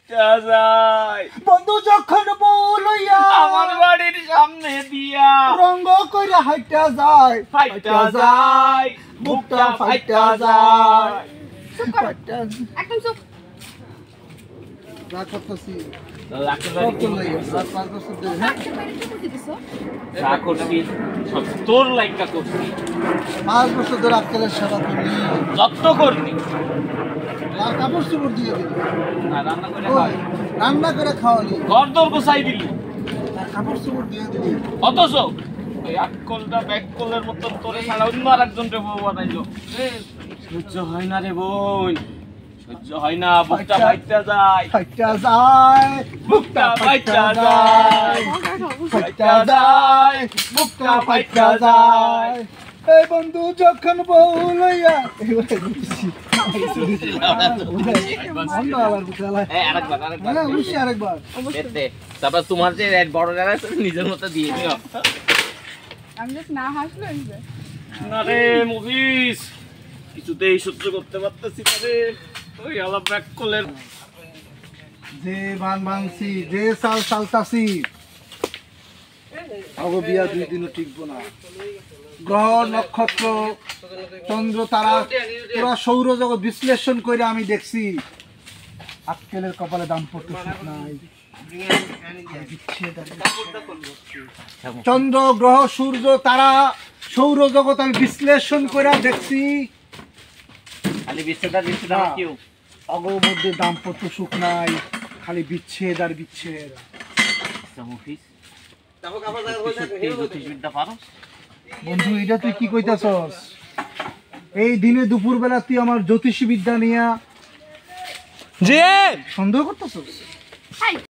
ফাইটা যায় বন্ধু যখন বউ লইয়া আমার বাড়ির সামনে দিয়া রঙ্গ কইরা হাইটা যায় ফাইটা যায় বুকটা ফাইটা যায় একদম চুপ। যা করতেছি লাখের সব বাড়ি কি চলে গেছে 5 বছর ধরে হ্যাঁ একটা বাইরে কি করতে দিছো? যা করছি সব তোর লাইকা করছি 5 বছর ধরে আক্কেলের সেবা করলি যত্ন করনি আর কাপড় চোপড় দিয়ে দিলি না রান্না করে ওই, খাই রান্না করে খাওয়ালি ঘর দর গোছাই দিলি আর কাপড় চোপড় দিয়ে দিলি অথচ ওই আক্কলটা ব্যাককলের মতন তোরে ছাড়া অন্য আর একজন রে বউ বানাইলো সহ্য হয় না রে বোন সহ্য হয় না বুকটা ফাইটা যায় ফাইটা যায় বুকটা ফাইটা যায় ফাইটা যায় বুকটা ফাইটা যায় এই বন্ধু যখন বউ লইয়া এবারে বুঝছি অন্য আবার বুঝালা এই আরেকবার হ্যাঁ বুঝছি আরেকবার দে তারপর তোমার যে রেড বড় জায়গা আছে নিজের মতো দিয়ে দিও আমি জাস্ট না হাসলে হইবে। না রে মুভিস কিছুতেই সহ্য করতে পারতেছি না রে ওই আলাপ ব্যাককলের যে বান বানছি যে সাল সালতাছি আগো বিয়া 2 দিনও টিকবো না গ্রহ নক্ষত্র চন্দ্র তারা পুরা সৌরজগৎ বিশ্লেষণ করে আমি দেখছি আক্কেলের কপালে দাম্পত্য সুখ নাই চন্দ্র গ্রহ সূর্য তারা সৌরজগৎ আমি বিশ্লেষণ করে দেখছি খালি বিশ্বটা কিউ অগো মধ্যে দাম্পত্য সুখ নাই খালি বিচ্ছেদ আর বিচ্ছেদ মুভিস জ্যোতিষবিদ্যা পারো বন্ধু এটা তুই কি কইতাছস এই দিনে দুপুর বেলা তুই আমার জ্যোতিষী বিদ্যা নিয়া জি সন্দেহ করতেছস? হাই